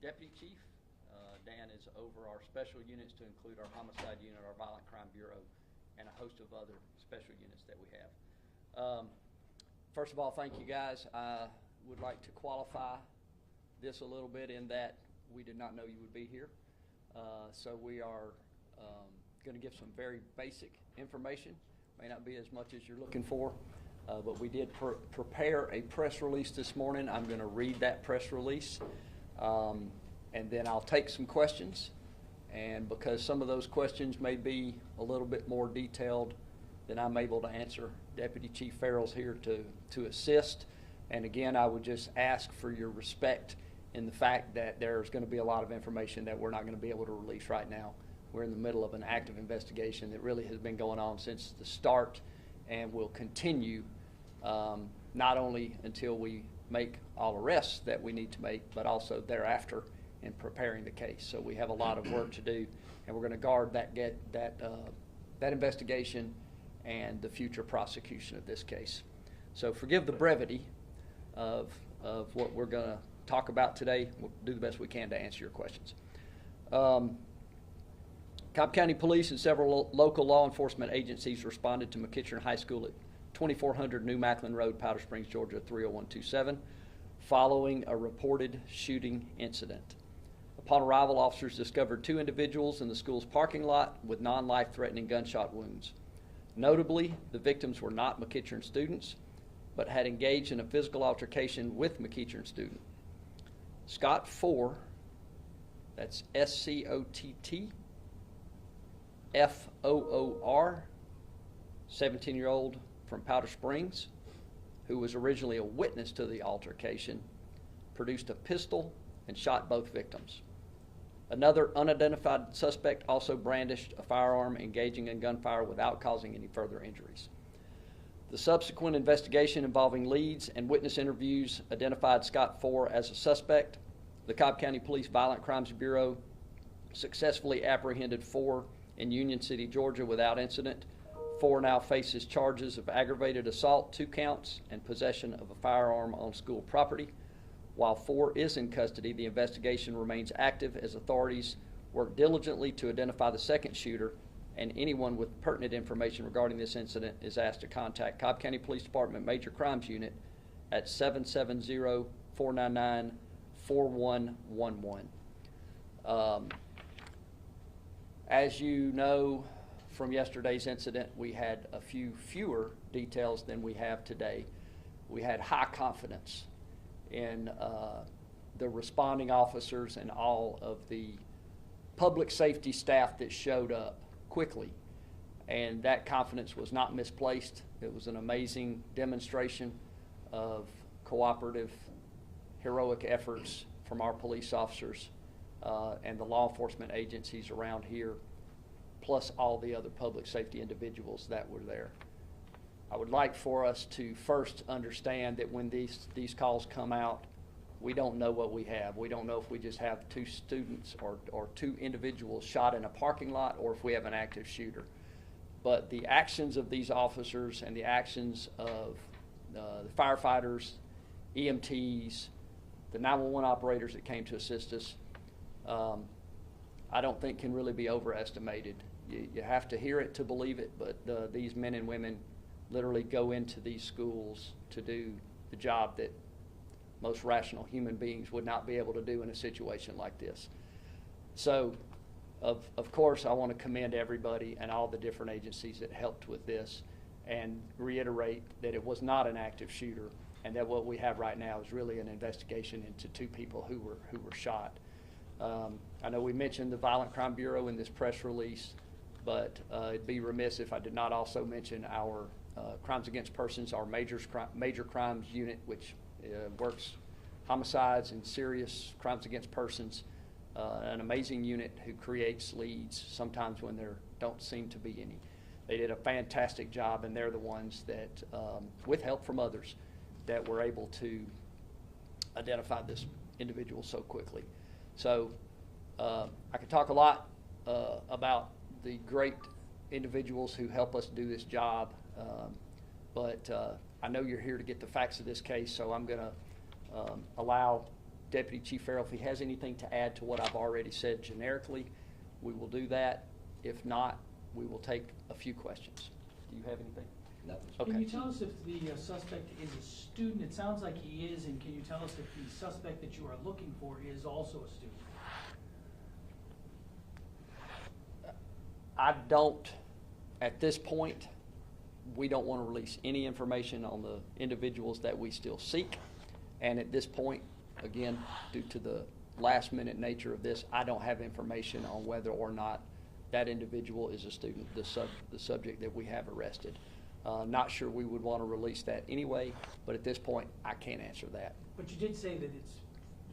Deputy Chief. Dan is over our special units to include our homicide unit, our violent crime bureau, and a host of other special units that we have. First of all, thank you guys. I would like to qualify this a little bit in that we did not know you would be here. So we are going to give some very basic information. May not be as much as you're looking for, but we did prepare a press release this morning. I'm going to read that press release, and then I'll take some questions. And because some of those questions may be a little bit more detailed than I'm able to answer, Deputy Chief Farrell's here to assist. And again, I would just ask for your respect in the fact that there's going to be a lot of information that we're not going to be able to release right now. We're in the middle of an active investigation that really has been going on since the start and will continue not only until we make all arrests that we need to make, but also thereafter in preparing the case. So we have a lot of work to do, and we're going to guard that investigation and the future prosecution of this case. So forgive the brevity of what we're going to talk about today. We'll do the best we can to answer your questions. Cobb County Police and several local law enforcement agencies responded to McEachern High School at 2400 New Macklin Road, Powder Springs, Georgia 30127, following a reported shooting incident. Upon arrival, officers discovered two individuals in the school's parking lot with non-life-threatening gunshot wounds. Notably, the victims were not McEachern students, but had engaged in a physical altercation with McEachern student. Scott Four, that's S-C-O-T-T, F-O-O-R, 17-year-old from Powder Springs, who was originally a witness to the altercation, produced a pistol and shot both victims. Another unidentified suspect also brandished a firearm, engaging in gunfire without causing any further injuries. The subsequent investigation involving leads and witness interviews identified Scott Four as a suspect. The Cobb County Police Violent Crimes Bureau successfully apprehended Four in Union City, Georgia without incident. Four now faces charges of aggravated assault, 2 counts, and possession of a firearm on school property. While Four is in custody, the investigation remains active as authorities work diligently to identify the second shooter, and anyone with pertinent information regarding this incident is asked to contact Cobb County Police Department Major Crimes Unit at 770-499-4111. As you know from yesterday's incident, we had a few fewer details than we have today. We had high confidence in the responding officers and all of the public safety staff that showed up quickly, and that confidence was not misplaced. It was an amazing demonstration of cooperative, heroic efforts from our police officers and the law enforcement agencies around here, plus all the other public safety individuals that were there. I would like for us to first understand that when these calls come out, we don't know what we have. We don't know if we just have 2 students or 2 individuals shot in a parking lot, or if we have an active shooter. But the actions of these officers and the actions of the firefighters, EMTs, the 911 operators that came to assist us, I don't think can really be overestimated. You have to hear it to believe it, but these men and women literally go into these schools to do the job that most rational human beings would not be able to do in a situation like this. So, of course, I want to commend everybody and all the different agencies that helped with this, and reiterate that it was not an active shooter, and that what we have right now is really an investigation into 2 people who were shot. I know we mentioned the Violent Crime Bureau in this press release, but it'd be remiss if I did not also mention our Crimes Against Persons, our major crimes unit, which works homicides and serious crimes against persons. An amazing unit who creates leads sometimes when there don't seem to be any. They did a fantastic job, and they're the ones that, with help from others, that were able to identify this individual so quickly. So I could talk a lot about the great individuals who help us do this job, but I know you're here to get the facts of this case, so I'm going to allow Deputy Chief Farrell, if he has anything to add to what I've already said generically, we will do that. If not, we will take a few questions. Do you have anything? No. Okay. Can you tell us if the suspect is a student? It sounds like he is, and can you tell us if the suspect that you are looking for is also a student? I don't, at this point, we don't want to release any information on the individuals that we still seek. And at this point, again, due to the last minute nature of this, I don't have information on whether or not that individual is a student, the subject that we have arrested. Not sure we would want to release that anyway, but at this point, I can't answer that. But you did say that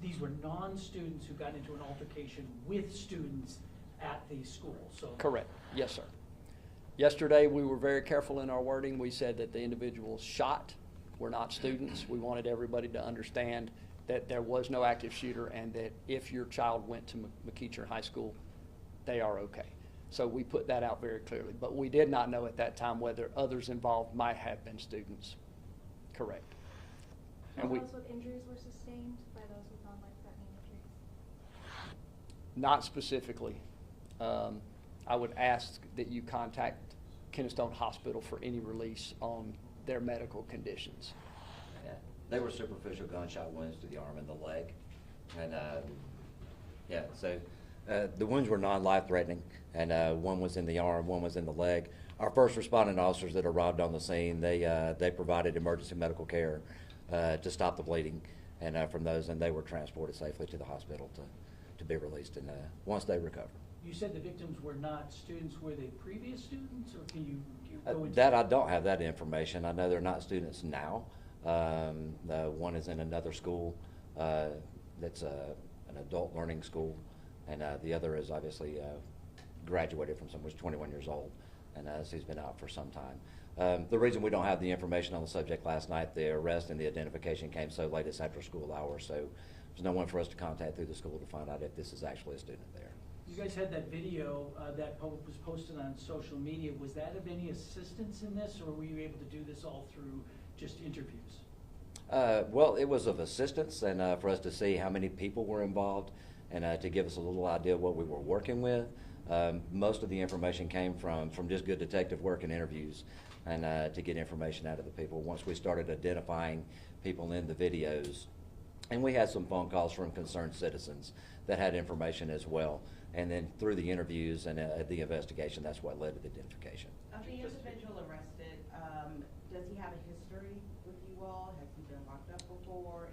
these were non-students who got into an altercation with students at the school, so. Correct. Yes, sir. Yesterday, we were very careful in our wording. We said that the individuals shot were not students. We wanted everybody to understand that there was no active shooter and that if your child went to McEachern High School, they are okay. So we put that out very clearly. But we did not know at that time whether others involved might have been students. Correct. How those with injuries were sustained by those with non-life-threatening injuries? Not specifically. I would ask that you contact Kennestone Hospital for any release on their medical conditions. Yeah. They were superficial gunshot wounds to the arm and the leg. And yeah, so the wounds were non-life-threatening, and one was in the arm, one was in the leg. Our first responding officers that arrived on the scene, they provided emergency medical care to stop the bleeding and from those, and they were transported safely to the hospital to be released and once they recovered. You said the victims were not students. Were they previous students, or can you go into that? I don't have that information. I know they're not students now. One is in another school that's an adult learning school, and the other is obviously graduated from somewhere, 21 years old, and so he's been out for some time. The reason we don't have the information on the subject last night, the arrest and the identification came so late, it's after school hours, so there's no one for us to contact through the school to find out if this is actually a student there. You guys had that video that was posted on social media. Was that of any assistance in this, or were you able to do this all through just interviews? Well, it was of assistance, and for us to see how many people were involved, and to give us a little idea of what we were working with. Most of the information came from just good detective work and interviews, and to get information out of the people. Once we started identifying people in the videos, and we had some phone calls from concerned citizens that had information as well. And then through the interviews and the investigation, that's what led to the identification. Of the individual arrested, does he have a history with you all? Has he been locked up before?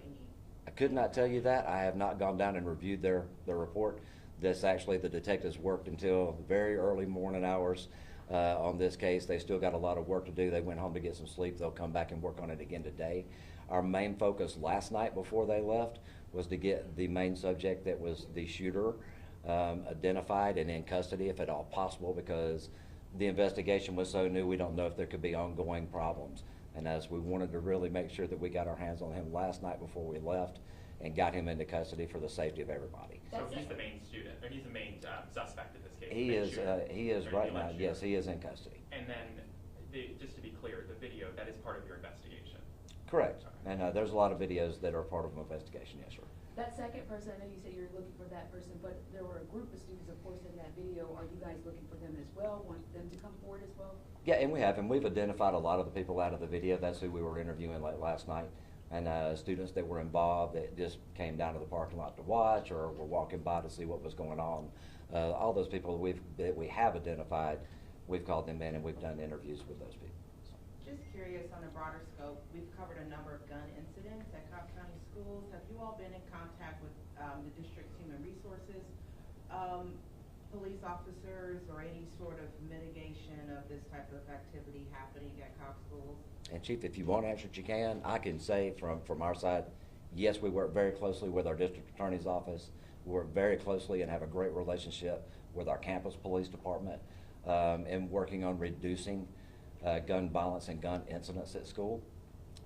I could not tell you that. I have not gone down and reviewed their report. This actually, the detectives worked until very early morning hours on this case. They still got a lot of work to do. They went home to get some sleep. They'll come back and work on it again today. Our main focus last night before they left was to get the main subject, that was the shooter, identified and in custody if at all possible, because the investigation was so new, we don't know if there could be ongoing problems. And as we wanted to really make sure that we got our hands on him last night before we left and got him into custody for the safety of everybody. So he's the main student, or he's the main suspect in this case? He is right now, yes, he is in custody. And then, just to be clear, the video, that is part of your investigation? Correct. Okay. And there's a lot of videos that are part of an investigation, yes, sir. That second person, I know you said you're looking for that person, but there were a group of students, of course, in that video. Are you guys looking for them as well? Want them to come forward as well? Yeah, and we have, and we've identified a lot of the people out of the video. That's who we were interviewing last night. And students that were involved that just came down to the parking lot to watch or were walking by to see what was going on. All those people that we have identified, we've called them in and we've done interviews with those people. So. Just curious, on a broader scope, we've covered a number of gun incidents at Cobb County schools. Have you all been in contact with the district's human resources, police officers, or any sort of mitigation of this type of activity happening at Cobb schools? And Chief, if you want to answer it, you can. I can say from our side, yes, we work very closely with our district attorney's office. We work very closely and have a great relationship with our campus police department and working on reducing gun violence and gun incidents at school.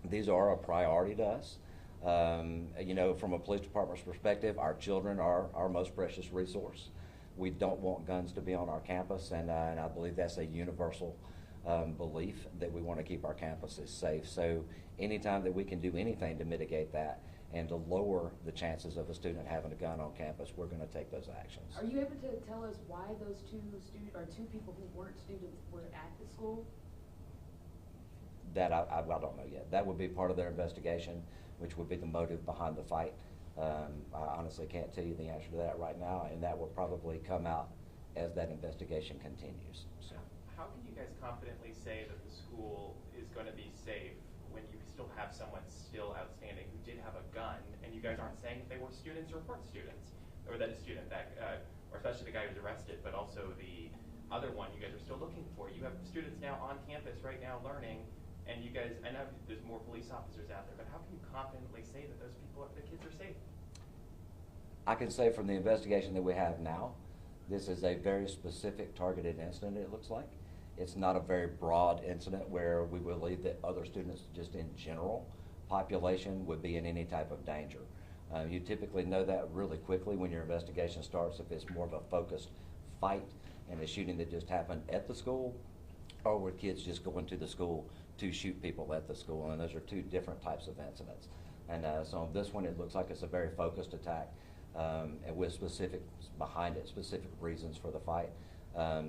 These are a priority to us. You know, from a police department's perspective, our children are our most precious resource. We don't want guns to be on our campus, and I believe that's a universal belief that we want to keep our campuses safe. So anytime that we can do anything to mitigate that and to lower the chances of a student having a gun on campus, we're going to take those actions. Are you able to tell us why those two people who weren't students were at the school? That I don't know yet. That would be part of their investigation, which would be the motive behind the fight. I honestly can't tell you the answer to that right now, and that will probably come out as that investigation continues. So. How can you guys confidently say that the school is going to be safe when you still have someone still outstanding who did have a gun, and you guys aren't saying if they were students or weren't students, or that a student that, or especially the guy who's arrested, but also the other one you guys are still looking for. You have students now on campus right now learning, and you guys, I know there's more police officers out there, but how can you confidently say that those people, the kids are safe? I can say from the investigation that we have now, this is a very specific targeted incident, it looks like. It's not a very broad incident where we believe that other students just in general population would be in any type of danger. You typically know that really quickly when your investigation starts, if it's more of a focused fight and a shooting that just happened at the school, or were kids just going to the school to shoot people at the school, and those are two different types of incidents. And so on this one, it looks like it's a very focused attack, and with specifics behind it, specific reasons for the fight.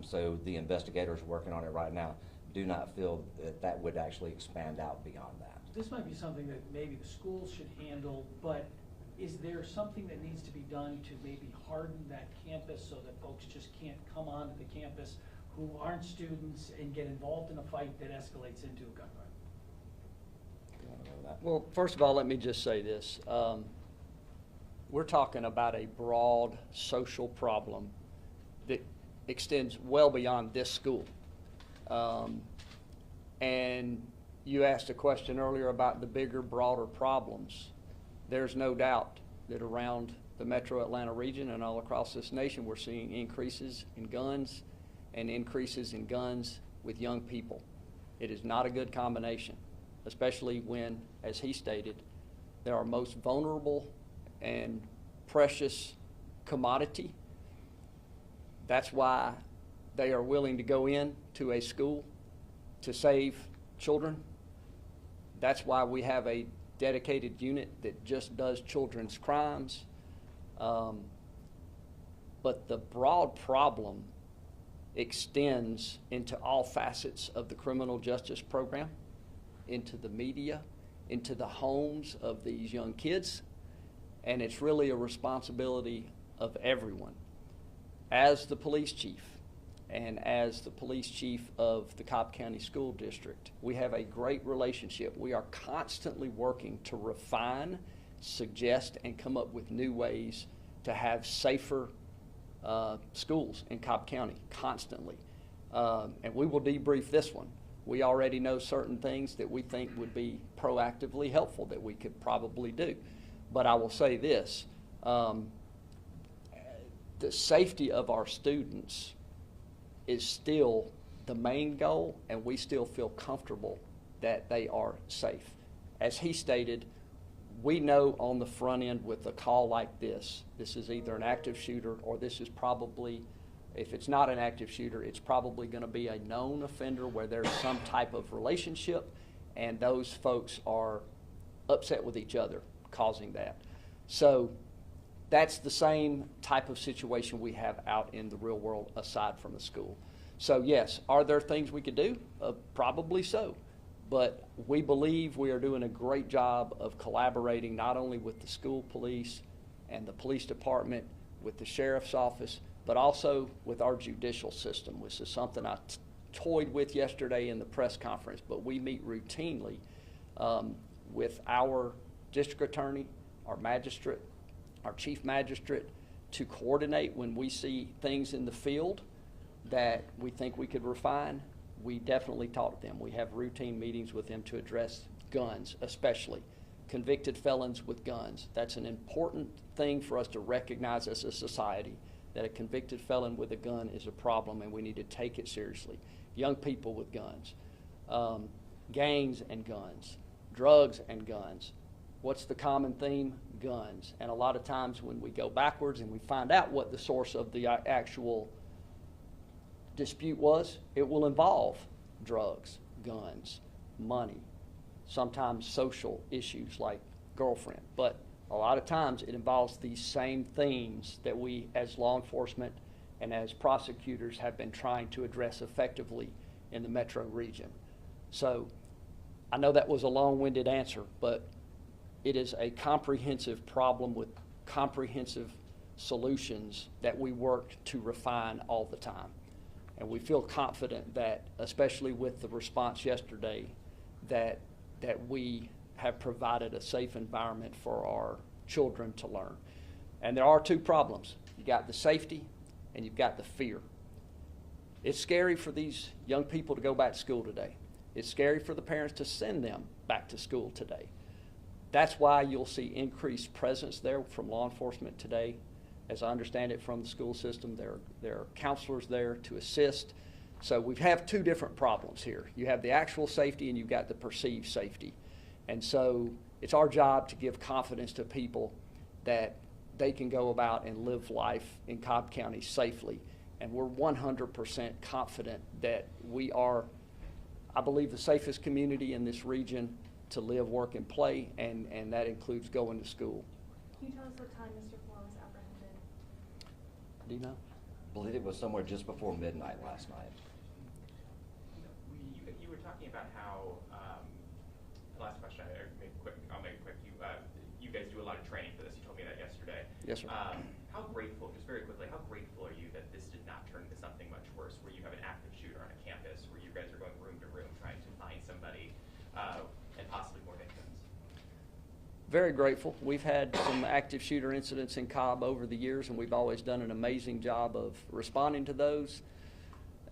So the investigators working on it right now do not feel that that would actually expand out beyond that. This might be something that maybe the schools should handle, but is there something that needs to be done to maybe harden that campus so that folks just can't come onto the campus who aren't students and get involved in a fight that escalates into a gunfight? You wanna go with that? Well, first of all, let me just say this. We're talking about a broad social problem that extends well beyond this school. And you asked a question earlier about the bigger, broader problems. There's no doubt that around the metro Atlanta region and all across this nation, we're seeing increases in guns and increases in guns with young people. It is not a good combination, especially when, as he stated, they're our most vulnerable and precious commodity. That's why they are willing to go in to a school to save children. That's why we have a dedicated unit that just does children's crimes. But the broad problem extends into all facets of the criminal justice program, into the media, into the homes of these young kids, and it's really a responsibility of everyone. As the police chief and as the police chief of the Cobb County School District, we have a great relationship. We are constantly working to refine, suggest, and come up with new ways to have safer schools in Cobb County constantly. And we will debrief this one. We already know certain things that we think would be proactively helpful that we could probably do. But I will say this, the safety of our students is still the main goal, and we still feel comfortable that they are safe. As he stated, we know on the front end with a call like this is either an active shooter or this is probably, if it's not an active shooter, it's probably going to be a known offender where there's some type of relationship and those folks are upset with each other causing that. So that's the same type of situation we have out in the real world aside from the school. So yes, are there things we could do? Probably so. But we believe we are doing a great job of collaborating not only with the school police and the police department, with the sheriff's office, but also with our judicial system, which is something I toyed with yesterday in the press conference. But we meet routinely with our district attorney, our magistrate, our chief magistrate, to coordinate when we see things in the field that we think we could refine. We definitely talk to them. We have routine meetings with them to address guns, especially convicted felons with guns. That's an important thing for us to recognize as a society, that a convicted felon with a gun is a problem and we need to take it seriously. Young people with guns, gangs and guns, drugs and guns. What's the common theme? Guns. And a lot of times when we go backwards and we find out what the source of the actual dispute was, it will involve drugs, guns, money, sometimes social issues like girlfriend. But a lot of times it involves these same themes that we as law enforcement and as prosecutors have been trying to address effectively in the metro region. So I know that was a long-winded answer, but it is a comprehensive problem with comprehensive solutions that we work to refine all the time. And we feel confident that, especially with the response yesterday, that we have provided a safe environment for our children to learn. And there are two problems. You got the safety and you've got the fear. It's scary for these young people to go back to school today. It's scary for the parents to send them back to school today. That's why you'll see increased presence there from law enforcement today. As I understand it from the school system, there are counselors there to assist. So we have two different problems here. You have the actual safety and you've got the perceived safety. And so it's our job to give confidence to people that they can go about and live life in Cobb County safely. And we're 100% confident that we are, I believe, the safest community in this region to live, work, and play, and that includes going to school. Can you tell us what time Mr. Flor was apprehended? Do you know? I believe it was somewhere just before midnight last night. You were talking about how, last question, I'll make it quick. You guys do a lot of training for this. You told me that yesterday. Yes, sir. How grateful, just very quickly, how grateful are you that this did not turn into something much worse, where you have an active shooter on a campus, where you guys are going room to room trying to find somebody, and possibly more victims? Very grateful. We've had some active shooter incidents in Cobb over the years, and we've always done an amazing job of responding to those.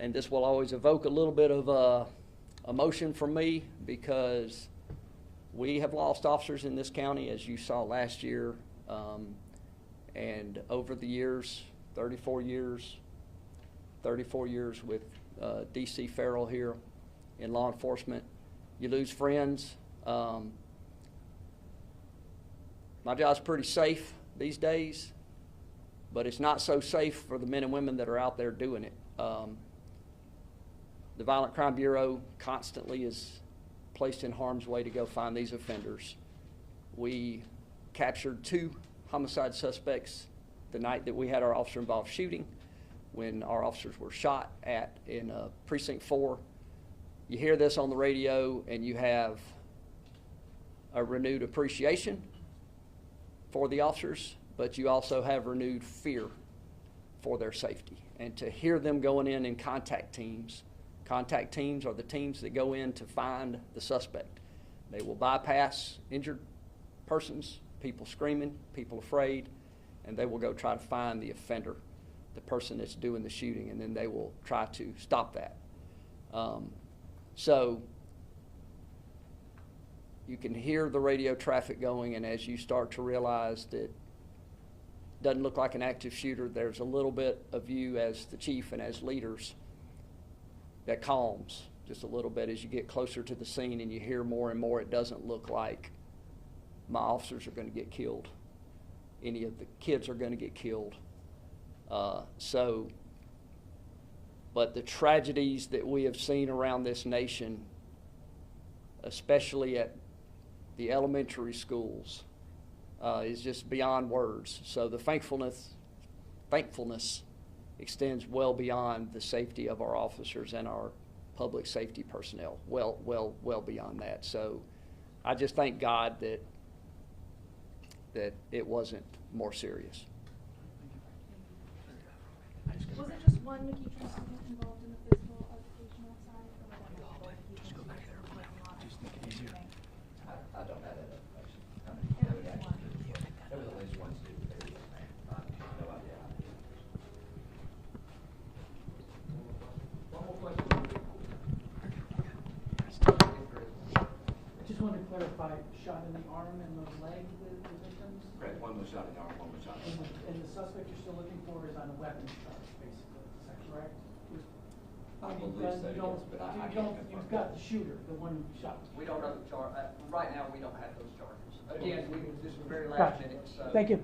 And this will always evoke a little bit of emotion from me, because we have lost officers in this county, as you saw last year. And over the years, 34 years with D.C. Farrell here in law enforcement, you lose friends. My job's pretty safe these days, but it's not so safe for the men and women that are out there doing it. The Violent Crime Bureau constantly is placed in harm's way to go find these offenders. We captured 2 homicide suspects the night that we had our officer-involved shooting, when our officers were shot in Precinct 4. You hear this on the radio and you have a renewed appreciation for the officers, but you also have renewed fear for their safety. And to hear them going in contact teams are the teams that go in to find the suspect. They will bypass injured persons, people screaming, people afraid, and they will go try to find the offender, the person that's doing the shooting, and then they will try to stop that. So you can hear the radio traffic going, and as you start to realize that it doesn't look like an active shooter, there's a little bit of you as the chief and as leaders that calms just a little bit as you get closer to the scene and you hear more and more. It doesn't look like my officers are going to get killed. Any of the kids are going to get killed. But the tragedies that we have seen around this nation, especially at the elementary schools, is just beyond words. So the thankfulness extends well beyond the safety of our officers and our public safety personnel, well beyond that. So I just thank God that it wasn't more serious. Was it just one McEachern student involved in the physical altercation outside? Or was that multiple McEachern students in the parking lot? I don't have that information. It was just one. There was at least one student there. No idea. One more question. I just wanted to clarify, shot in the arm and the leg, the victims? Correct. One was shot in the arm, one was shot in the leg. And the suspect you're still looking for is on a weapons charge, basically, is that correct? I believe so, yes, but I can't confirm. You've got the shooter, the one who shot. We don't know the charge. Right now, we don't have those charges. Again, this is very Gotcha. last minute, so. Thank you.